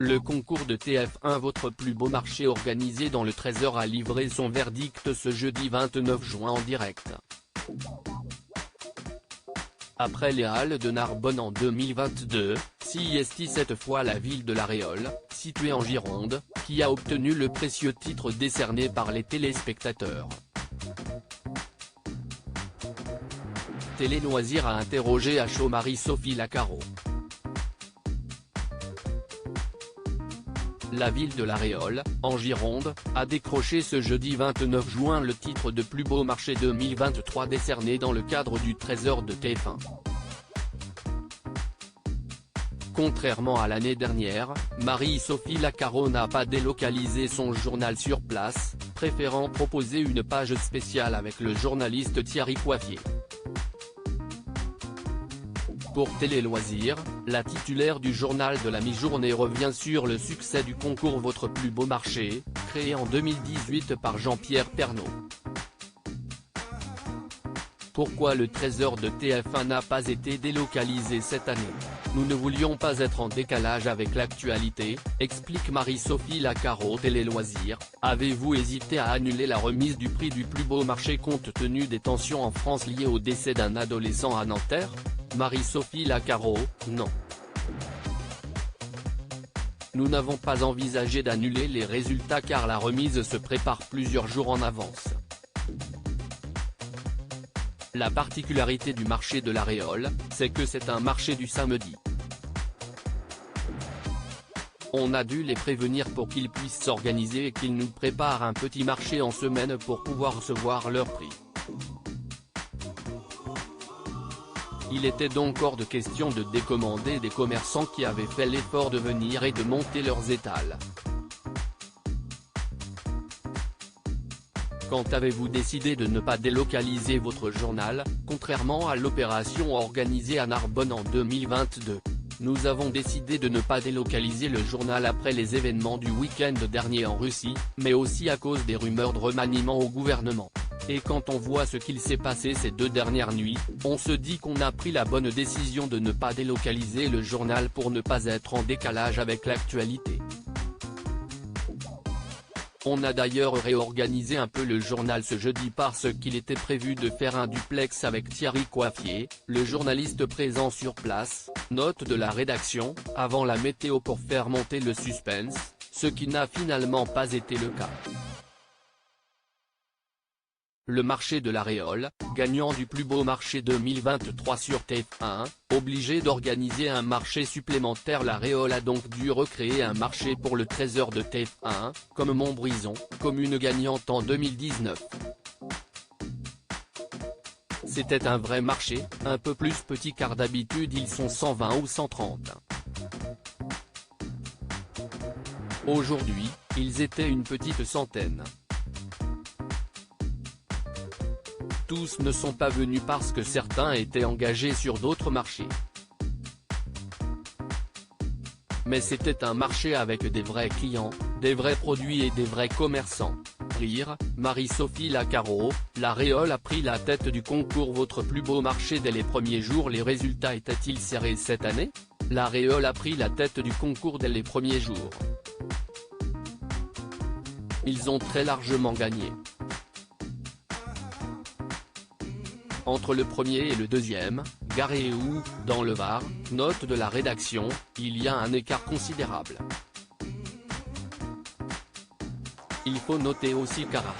Le concours de TF1 Votre plus beau marché organisé dans le Trésor a livré son verdict ce jeudi 29 juin en direct. Après les Halles de Narbonne en 2022, c'est cette fois la ville de La Réole, située en Gironde, qui a obtenu le précieux titre décerné par les téléspectateurs. Télé Loisirs a interrogé à chaud Marie-Sophie Lacaro. La ville de La Réole, en Gironde, a décroché ce jeudi 29 juin le titre de plus beau marché 2023 décerné dans le cadre du Trésor de TF1. Contrairement à l'année dernière, Marie-Sophie Lacaro n'a pas délocalisé son journal sur place, préférant proposer une page spéciale avec le journaliste Thierry Coiffier. Pour Télé Loisirs, la titulaire du journal de la mi-journée revient sur le succès du concours Votre plus beau marché, créé en 2018 par Jean-Pierre Pernaut. Pourquoi le Trésor de TF1 n'a pas été délocalisé cette année? Nous ne voulions pas être en décalage avec l'actualité, explique Marie-Sophie Lacaro. Télé Loisirs, avez-vous hésité à annuler la remise du prix du plus beau marché compte tenu des tensions en France liées au décès d'un adolescent à Nanterre? Marie-Sophie Lacaro, non. Nous n'avons pas envisagé d'annuler les résultats car la remise se prépare plusieurs jours en avance. La particularité du marché de La Réole, c'est que c'est un marché du samedi. On a dû les prévenir pour qu'ils puissent s'organiser et qu'ils nous préparent un petit marché en semaine pour pouvoir recevoir leur prix. Il était donc hors de question de décommander des commerçants qui avaient fait l'effort de venir et de monter leurs étals. Quand avez-vous décidé de ne pas délocaliser votre journal, contrairement à l'opération organisée à Narbonne en 2022? Nous avons décidé de ne pas délocaliser le journal après les événements du week-end dernier en Russie, mais aussi à cause des rumeurs de remaniement au gouvernement. Et quand on voit ce qu'il s'est passé ces 2 dernières nuits, on se dit qu'on a pris la bonne décision de ne pas délocaliser le journal pour ne pas être en décalage avec l'actualité. On a d'ailleurs réorganisé un peu le journal ce jeudi parce qu'il était prévu de faire un duplex avec Thierry Coiffier, le journaliste présent sur place, note de la rédaction, avant la météo pour faire monter le suspense, ce qui n'a finalement pas été le cas. Le marché de La Réole, gagnant du plus beau marché 2023 sur TF1, obligé d'organiser un marché supplémentaire. La Réole a donc dû recréer un marché pour le Trésor de TF1, comme Montbrison, commune gagnante en 2019. C'était un vrai marché, un peu plus petit car d'habitude ils sont 120 ou 130. Aujourd'hui, ils étaient une petite centaine. Tous ne sont pas venus parce que certains étaient engagés sur d'autres marchés. Mais c'était un marché avec des vrais clients, des vrais produits et des vrais commerçants. Rire, Marie-Sophie Lacaro, La Réole a pris la tête du concours Votre plus beau marché dès les premiers jours. Les résultats étaient-ils serrés cette année? La Réole a pris la tête du concours dès les premiers jours. Ils ont très largement gagné. Entre le premier et le deuxième, Garéou, dans le Var, note de la rédaction, il y a un écart considérable. Il faut noter aussi qu'Arras,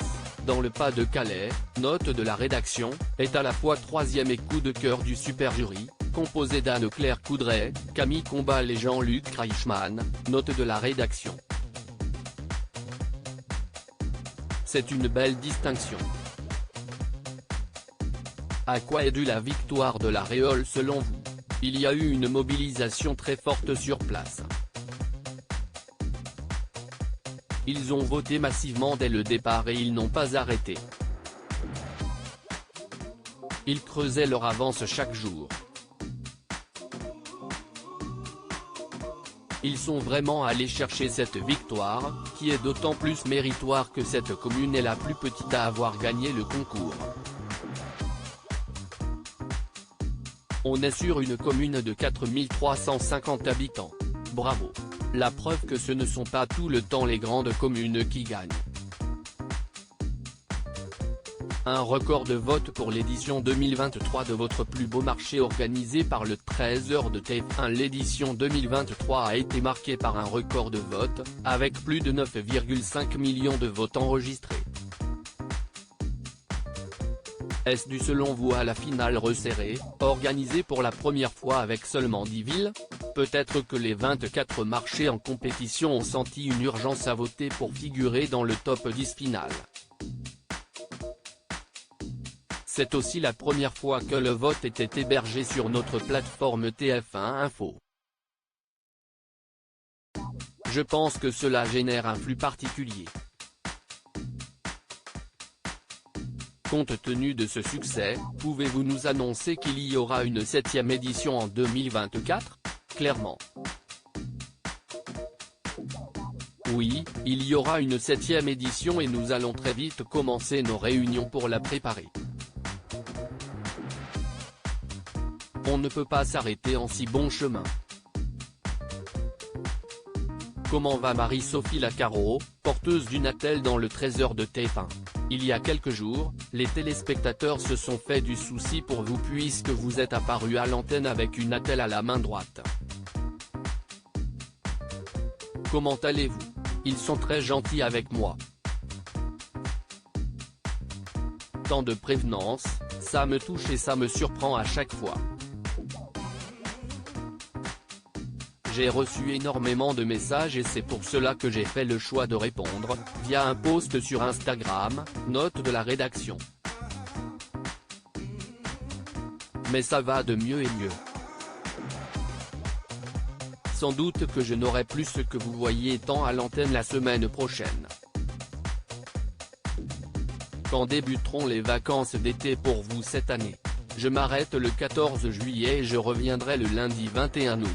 dans le Pas-de-Calais, note de la rédaction, est à la fois troisième et coup de cœur du super jury, composé d'Anne-Claire Coudray, Camille Combal et Jean-Luc Reichmann, note de la rédaction. C'est une belle distinction. À quoi est due la victoire de La Réole selon vous? Il y a eu une mobilisation très forte sur place. Ils ont voté massivement dès le départ et ils n'ont pas arrêté. Ils creusaient leur avance chaque jour. Ils sont vraiment allés chercher cette victoire, qui est d'autant plus méritoire que cette commune est la plus petite à avoir gagné le concours. On est sur une commune de 4350 habitants. bravo. La preuve que ce ne sont pas tout le temps les grandes communes qui gagnent. Un record de vote pour l'édition 2023 de votre plus beau marché organisé par le Trésor de TF1. L'édition 2023 a été marquée par un record de vote, avec plus de 9,5 millions de votes enregistrés. Est-ce dû selon vous à la finale resserrée, organisée pour la première fois avec seulement 10 villes? Peut-être que les 24 marchés en compétition ont senti une urgence à voter pour figurer dans le top 10 final. C'est aussi la première fois que le vote était hébergé sur notre plateforme TF1 Info. Je pense que cela génère un flux particulier. Compte tenu de ce succès, pouvez-vous nous annoncer qu'il y aura une 7e édition en 2024 ? Clairement. Oui, il y aura une 7e édition et nous allons très vite commencer nos réunions pour la préparer. On ne peut pas s'arrêter en si bon chemin. Comment va Marie-Sophie Lacaro, porteuse d'une attelle dans le Trésor de TF1 ? Il y a quelques jours, les téléspectateurs se sont fait du souci pour vous puisque vous êtes apparu à l'antenne avec une attelle à la main droite. Comment allez-vous ? Ils sont très gentils avec moi. Tant de prévenance, ça me touche et ça me surprend à chaque fois. J'ai reçu énormément de messages et c'est pour cela que j'ai fait le choix de répondre, via un post sur Instagram, note de la rédaction. Mais ça va de mieux et mieux. Sans doute que je n'aurai plus ce que vous voyez tant à l'antenne la semaine prochaine. Quand débuteront les vacances d'été pour vous cette année ? Je m'arrête le 14 juillet et je reviendrai le lundi 21 août.